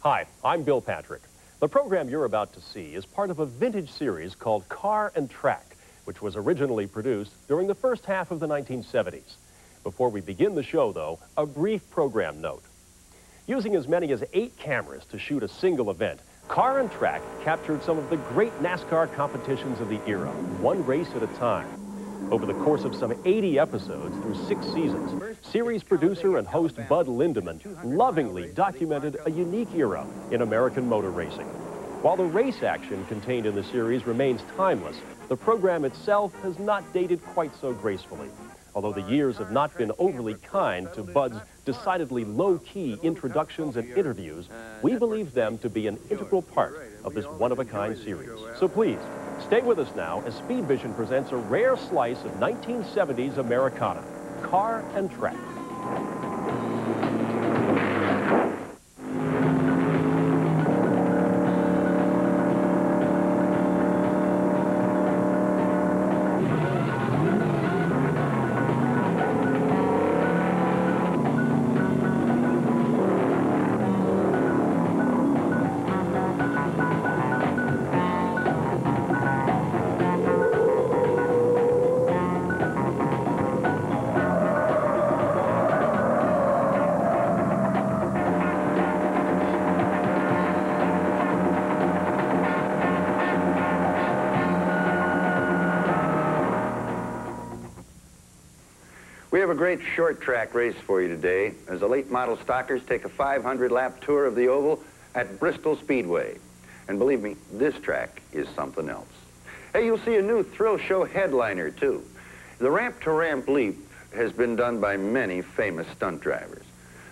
Hi, I'm Bill Patrick. The program you're about to see is part of a vintage series called Car and Track, which was originally produced during the first half of the 1970s. Before we begin the show, though, a brief program note. Using as many as 8 cameras to shoot a single event, Car and Track captured some of the great NASCAR competitions of the era, one race at a time. Over the course of some 80 episodes through 6 seasons, series producer and host Bud Lindeman lovingly documented a unique era in American motor racing. While the race action contained in the series remains timeless, the program itself has not dated quite so gracefully. Although the years have not been overly kind to Bud's decidedly low-key introductions and interviews, we believe them to be an integral part of this one-of-a-kind series. So please, stay with us now as Speed Vision presents a rare slice of 1970s Americana, Car and Track. We have a great short track race for you today as the late model stockers take a 500-lap tour of the oval at Bristol Speedway. And believe me, this track is something else. Hey, you'll see a new thrill show headliner, too. The ramp-to-ramp leap has been done by many famous stunt drivers.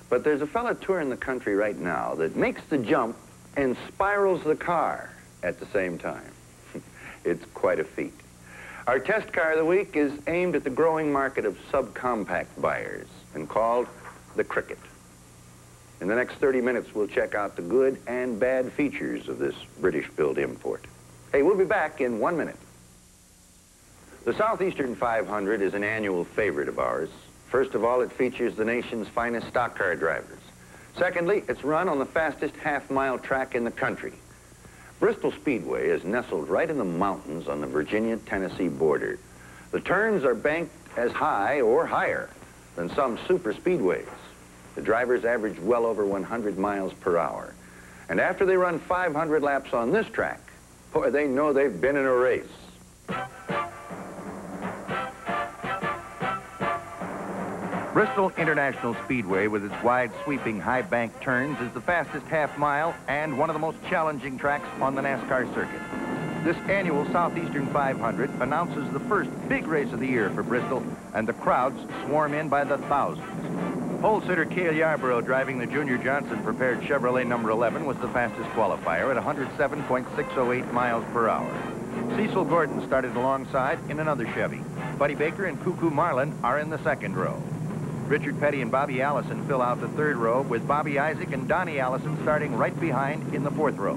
But there's a fella touring the country right now that makes the jump and spirals the car at the same time. It's quite a feat. Our test car of the week is aimed at the growing market of subcompact buyers and called the Cricket. In the next 30 minutes, we'll check out the good and bad features of this British-built import. Hey, we'll be back in 1 minute. The Southeastern 500 is an annual favorite of ours. First of all, it features the nation's finest stock car drivers. Secondly, it's run on the fastest half-mile track in the country. Bristol Speedway is nestled right in the mountains on the Virginia-Tennessee border. The turns are banked as high or higher than some super speedways. The drivers average well over 100 miles per hour. And after they run 500 laps on this track, boy, they know they've been in a race. Bristol International Speedway, with its wide, sweeping, high-bank turns, is the fastest half-mile and one of the most challenging tracks on the NASCAR circuit. This annual Southeastern 500 announces the first big race of the year for Bristol, and the crowds swarm in by the thousands. Pole sitter Cale Yarborough, driving the Junior Johnson-prepared Chevrolet number 11, was the fastest qualifier at 107.608 miles per hour. Cecil Gordon started alongside in another Chevy. Buddy Baker and Cuckoo Marlin are in the second row. Richard Petty and Bobby Allison fill out the third row, with Bobby Isaac and Donnie Allison starting right behind in the fourth row.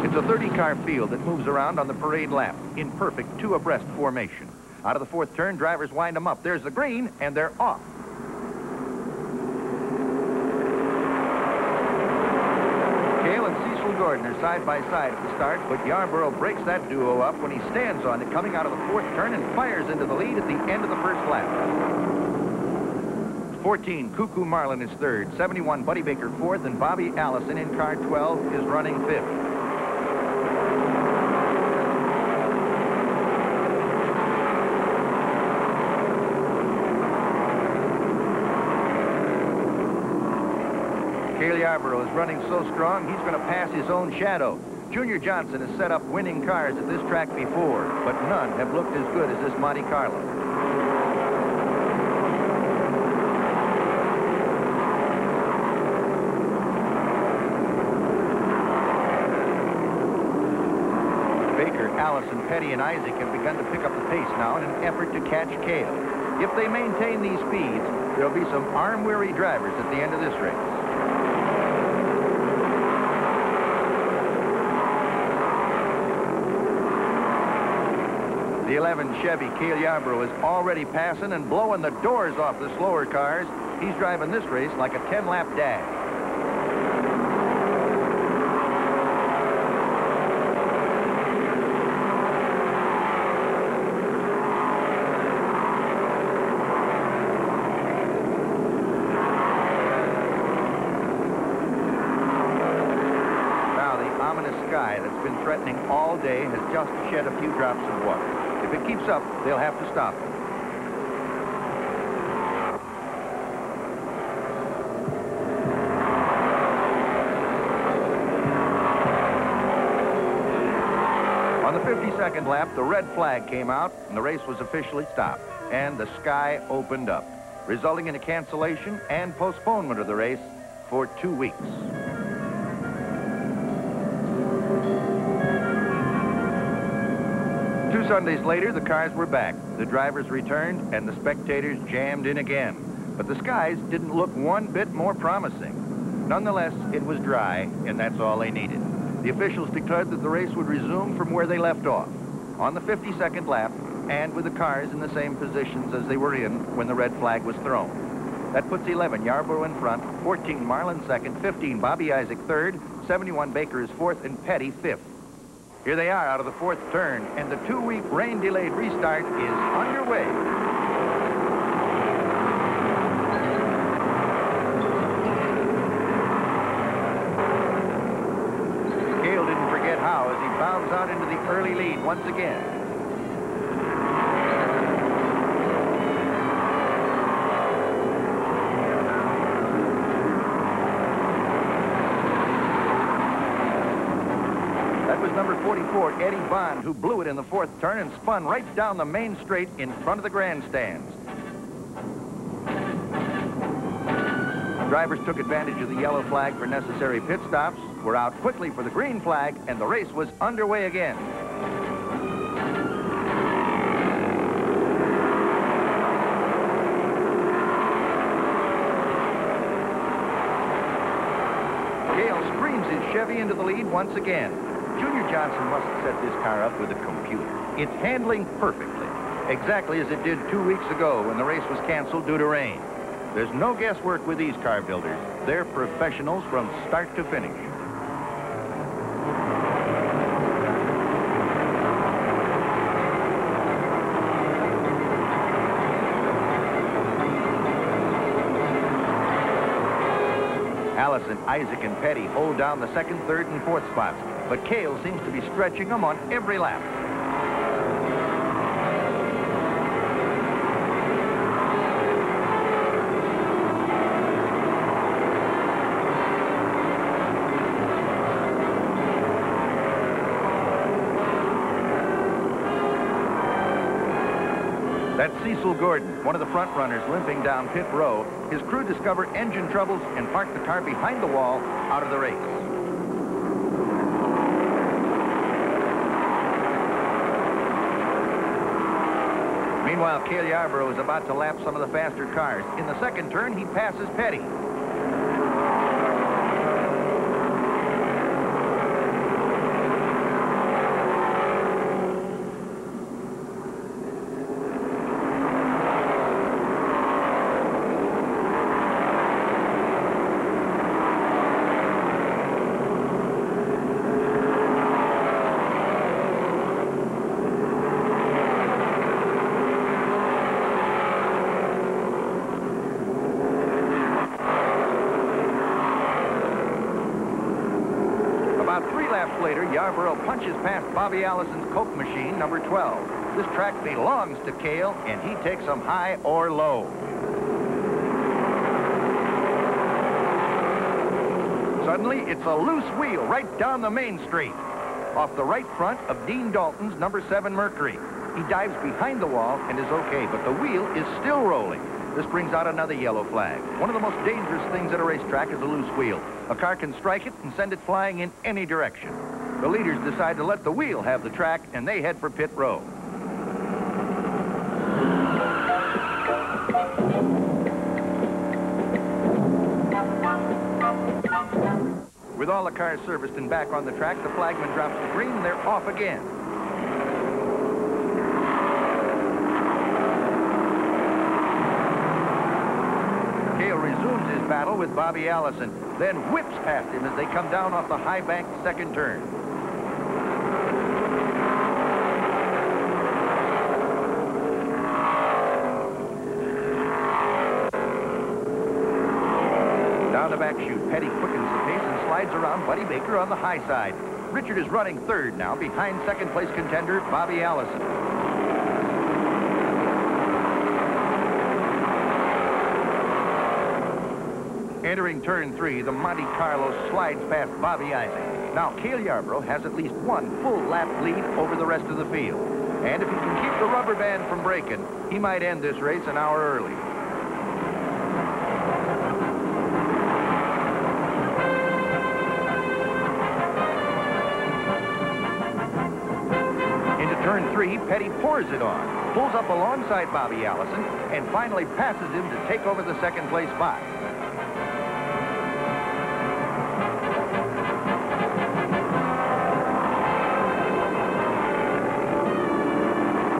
It's a 30-car field that moves around on the parade lap in perfect 2 abreast formation. Out of the fourth turn, drivers wind them up. There's the green, and they're off. Cale and Cecil Gordon are side by side at the start, but Yarborough breaks that duo up when he stands on it coming out of the fourth turn and fires into the lead at the end of the first lap. 14, Cuckoo Marlin is third, 71, Buddy Baker fourth, and Bobby Allison in car 12 is running fifth. Cale Yarborough is running so strong, he's going to pass his own shadow. Junior Johnson has set up winning cars at this track before, but none have looked as good as this Monte Carlo. Baker, Allison, Petty, and Isaac have begun to pick up the pace now in an effort to catch Cale. If they maintain these speeds, there'll be some arm-weary drivers at the end of this race. The The 11 Chevy Cale Yarborough is already passing and blowing the doors off the slower cars. He's driving this race like a 10-lap dash. Sky that's been threatening all day has just shed a few drops of water. If it keeps up, they'll have to stop it. On the 52nd lap, the red flag came out and the race was officially stopped. And the sky opened up, resulting in a cancellation and postponement of the race for 2 weeks. Two Sundays later, the cars were back. The drivers returned, and the spectators jammed in again. But the skies didn't look one bit more promising. Nonetheless, it was dry, and that's all they needed. The officials declared that the race would resume from where they left off, on the 52nd lap, and with the cars in the same positions as they were in when the red flag was thrown. That puts 11 Yarborough in front, 14 Marlin second, 15 Bobby Isaac third, 71 Baker is fourth, and Petty fifth. Here they are out of the fourth turn, and the 2-week rain-delayed restart is underway. Cale didn't forget how as he bounds out into the early lead once again. Number 44, Eddie Bond, who blew it in the fourth turn and spun right down the main straight in front of the grandstands. Drivers took advantage of the yellow flag for necessary pit stops, were out quickly for the green flag, and the race was underway again. Cale screams his Chevy into the lead once again. Junior Johnson must have set this car up with a computer. It's handling perfectly, exactly as it did 2 weeks ago when the race was canceled due to rain. There's no guesswork with these car builders. They're professionals from start to finish. Allison, Isaac, and Petty hold down the second, third, and fourth spots. But Cale seems to be stretching them on every lap. That's Cecil Gordon, one of the front runners limping down pit row. His crew discovered engine troubles and parked the car behind the wall out of the race. Meanwhile, Cale Yarborough is about to lap some of the faster cars. In the second turn, he passes Petty. Later, Yarborough punches past Bobby Allison's Coke machine, number 12. This track belongs to Cale, and he takes them high or low. Suddenly, it's a loose wheel right down the main straight, off the right front of Dean Dalton's number 7 Mercury. He dives behind the wall and is okay, but the wheel is still rolling. This brings out another yellow flag. One of the most dangerous things at a racetrack is a loose wheel. A car can strike it and send it flying in any direction. The leaders decide to let the wheel have the track, and they head for pit row. With all the cars serviced and back on the track, the flagman drops the green, and they're off again. battle with Bobby Allison, then whips past him as they come down off the high bank second turn. Down the back chute, Petty quickens the pace and slides around Buddy Baker on the high side. Richard is running third now, behind second place contender Bobby Allison. Entering turn 3, the Monte Carlo slides past Bobby Isaac. Now, Cale Yarborough has at least one full lap lead over the rest of the field. And if he can keep the rubber band from breaking, he might end this race an hour early. Into turn 3, Petty pours it on, pulls up alongside Bobby Allison, and finally passes him to take over the second place spot.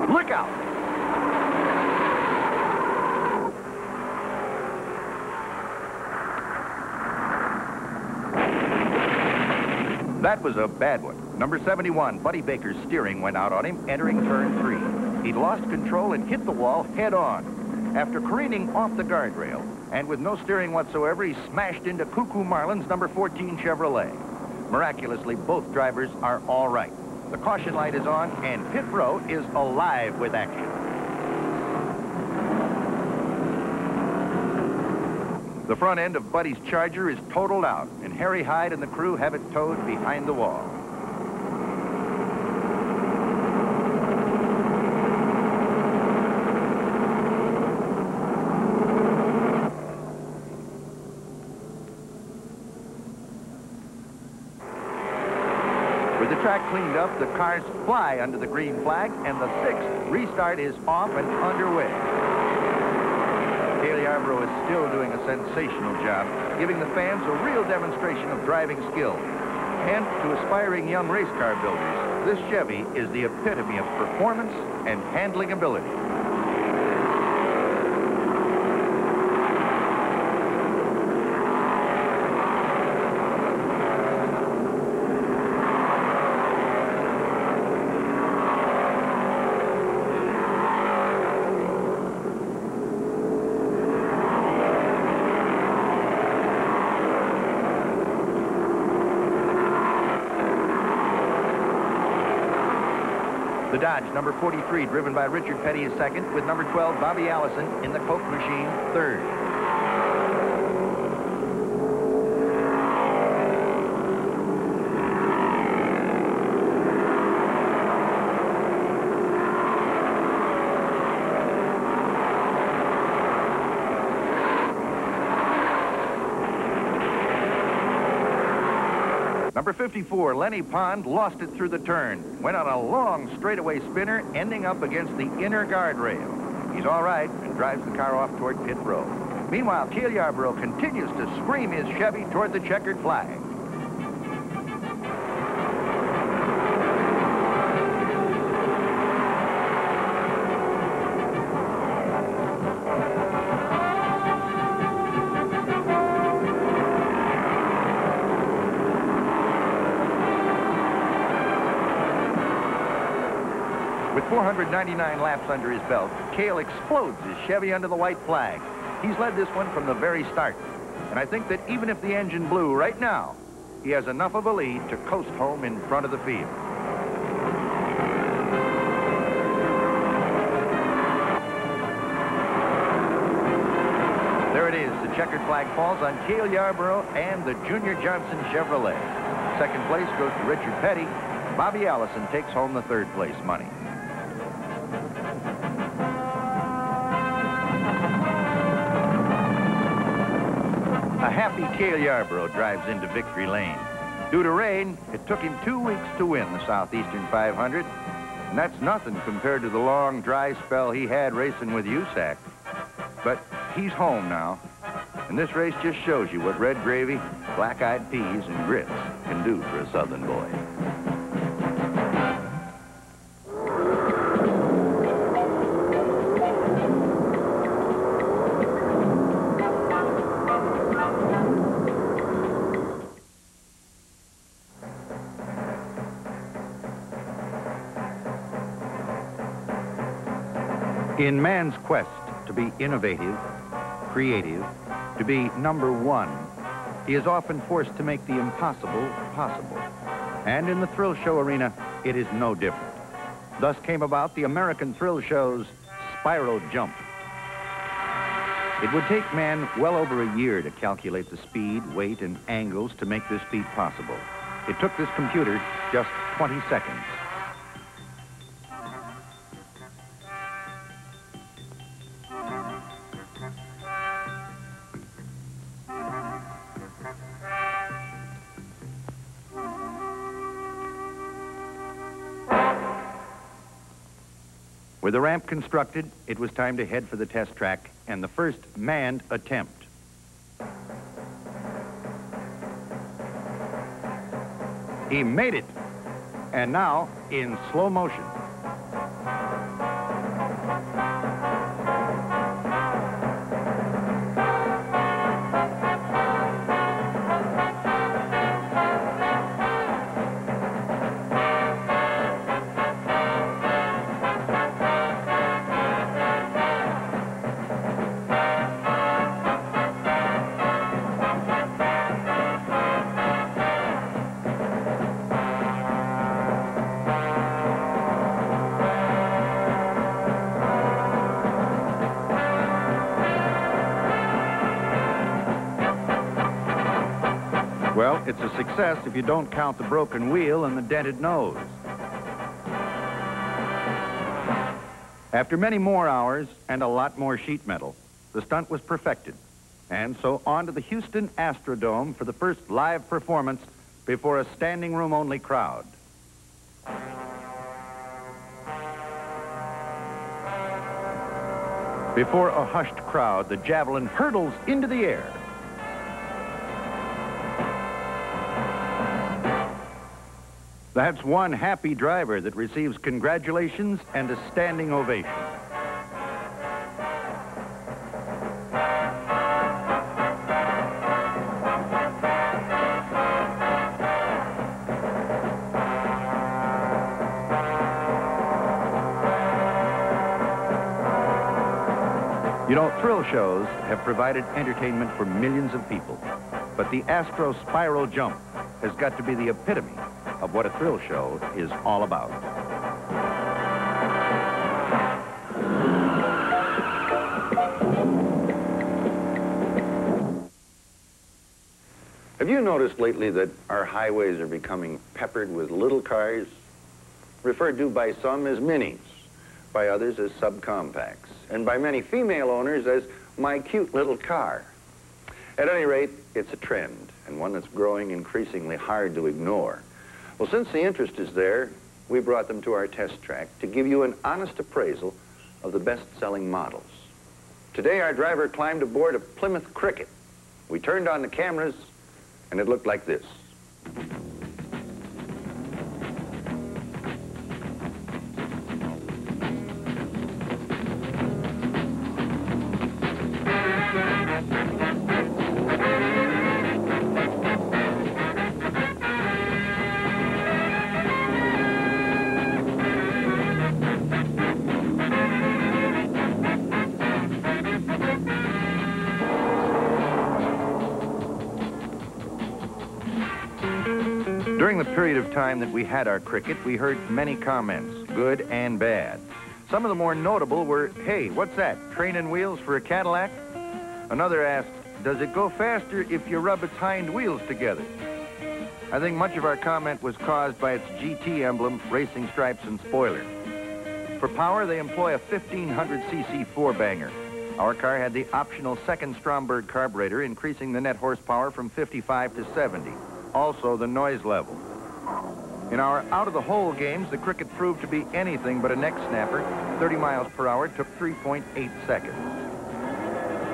Look out! That was a bad one. Number 71, Buddy Baker's steering went out on him entering turn 3. He'd lost control and hit the wall head on. After careening off the guardrail and with no steering whatsoever, he smashed into Cuckoo Marlin's number 14 Chevrolet. Miraculously, both drivers are all right. The caution light is on, and pit row is alive with action. The front end of Buddy's Charger is totaled out, and Harry Hyde and the crew have it towed behind the wall. With the track cleaned up, the cars fly under the green flag, and the 6th restart is off and underway. Cale Yarborough is still doing a sensational job, giving the fans a real demonstration of driving skill. And to aspiring young race car builders, this Chevy is the epitome of performance and handling ability. The Dodge, number 43, driven by Richard Petty, is second, with number 12, Bobby Allison, in the Coke machine, third. Number 54, Lenny Pond, lost it through the turn. Went on a long straightaway spinner, ending up against the inner guardrail. He's all right and drives the car off toward pit row. Meanwhile, Cale Yarborough continues to scream his Chevy toward the checkered flag. With 499 laps under his belt, Cale explodes his Chevy under the white flag. He's led this one from the very start. And I think that even if the engine blew right now, he has enough of a lead to coast home in front of the field. There it is. The checkered flag falls on Cale Yarborough and the Junior Johnson Chevrolet. Second place goes to Richard Petty. Bobby Allison takes home the third place money. A happy Cale Yarborough drives into victory lane. Due to rain, it took him 2 weeks to win the Southeastern 500, and that's nothing compared to the long, dry spell he had racing with USAC. But he's home now, and this race just shows you what red gravy, black-eyed peas, and grits can do for a Southern boy. In man's quest to be innovative, creative, to be number one, he is often forced to make the impossible possible. And in the thrill show arena, it is no different. Thus came about the American Thrill Show's Spiral Jump. It would take man well over a year to calculate the speed, weight, and angles to make this feat possible. It took this computer just 20 seconds. With the ramp constructed, it was time to head for the test track and the first manned attempt. He made it, and now in slow motion. Well, it's a success if you don't count the broken wheel and the dented nose. After many more hours and a lot more sheet metal, the stunt was perfected. And so on to the Houston Astrodome for the first live performance before a standing room only crowd. Before a hushed crowd, the javelin hurtles into the air. That's one happy driver that receives congratulations and a standing ovation. You know, thrill shows have provided entertainment for millions of people, but the Astro Spiral Jump has got to be the epitome of what a thrill show is all about. Have you noticed lately that our highways are becoming peppered with little cars, referred to by some as minis, by others as subcompacts, and by many female owners as my cute little car? At any rate, it's a trend, and one that's growing increasingly hard to ignore. Well, since the interest is there, we brought them to our test track to give you an honest appraisal of the best-selling models. Today, our driver climbed aboard a Plymouth Cricket. We turned on the cameras, and it looked like this. During the period of time that we had our Cricket, we heard many comments, good and bad. Some of the more notable were, hey, what's that, training wheels for a Cadillac? Another asked, does it go faster if you rub its hind wheels together? I think much of our comment was caused by its GT emblem, racing stripes, and spoiler. For power, they employ a 1500cc four-banger. Our car had the optional second Stromberg carburetor, increasing the net horsepower from 55 to 70. Also the noise level. In our out-of-the-hole games, the Cricket proved to be anything but a neck snapper. 30 miles per hour took 3.8 seconds.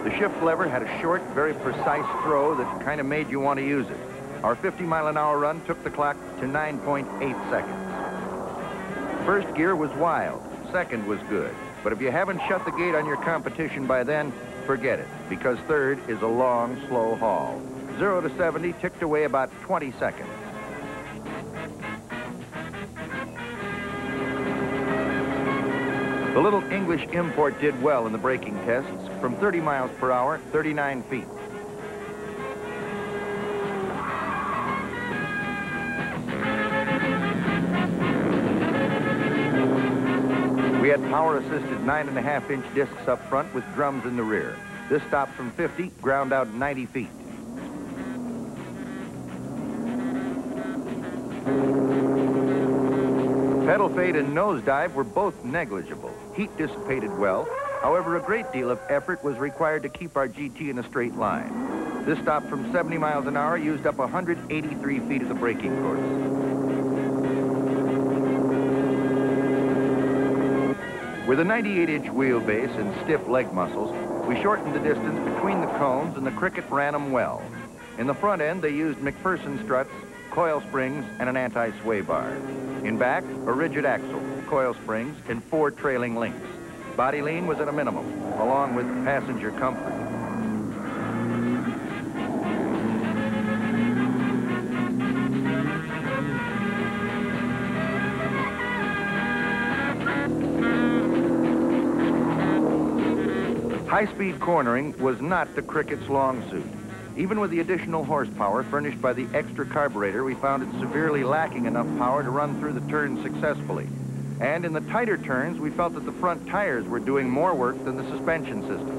The shift lever had a short, very precise throw that kind of made you want to use it. Our 50-mile-an-hour run took the clock to 9.8 seconds. First gear was wild. Second was good. But if you haven't shut the gate on your competition by then, forget it, because third is a long, slow haul. 0 to 70 ticked away about 20 seconds. The little English import did well in the braking tests from 30 miles per hour, 39 feet. We had power-assisted 9.5-inch discs up front with drums in the rear. This stopped from 50, ground out 90 feet. Pedal fade and nosedive were both negligible. Heat dissipated well. However, a great deal of effort was required to keep our GT in a straight line. This stop from 70 miles an hour used up 183 feet of the braking course. With a 98-inch wheelbase and stiff leg muscles, we shortened the distance between the cones, and the Cricket ran them well. In the front end, they used McPherson struts, coil springs, and an anti-sway bar. In back, a rigid axle, coil springs, and 4 trailing links. Body lean was at a minimum, along with passenger comfort. High-speed cornering was not the Cricket's long suit. Even with the additional horsepower furnished by the extra carburetor, we found it severely lacking enough power to run through the turns successfully. And in the tighter turns, we felt that the front tires were doing more work than the suspension system.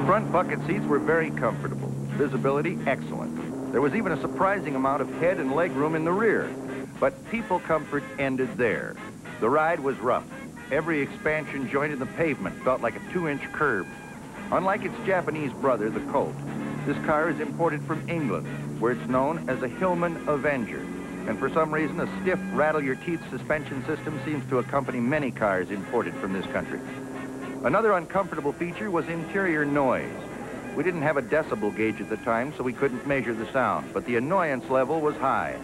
Front bucket seats were very comfortable. Visibility, excellent. There was even a surprising amount of head and leg room in the rear. But people comfort ended there. The ride was rough. Every expansion joint in the pavement felt like a 2-inch curb. Unlike its Japanese brother, the Colt, this car is imported from England, where it's known as a Hillman Avenger. And for some reason, a stiff, rattle-your-teeth suspension system seems to accompany many cars imported from this country. Another uncomfortable feature was interior noise. We didn't have a decibel gauge at the time, so we couldn't measure the sound, but the annoyance level was high.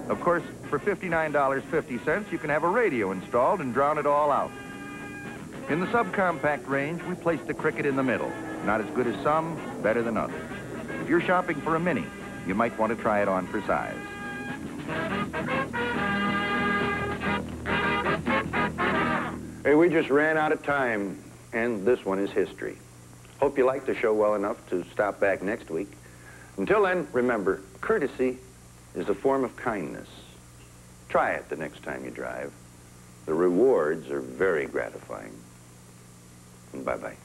Of course, for $59.50, you can have a radio installed and drown it all out. In the subcompact range, we placed the Cricket in the middle. Not as good as some, better than others. If you're shopping for a Mini, you might want to try it on for size. Hey, we just ran out of time, and this one is history. Hope you liked the show well enough to stop back next week. Until then, remember, courtesy is a form of kindness. Try it the next time you drive. The rewards are very gratifying. And bye-bye.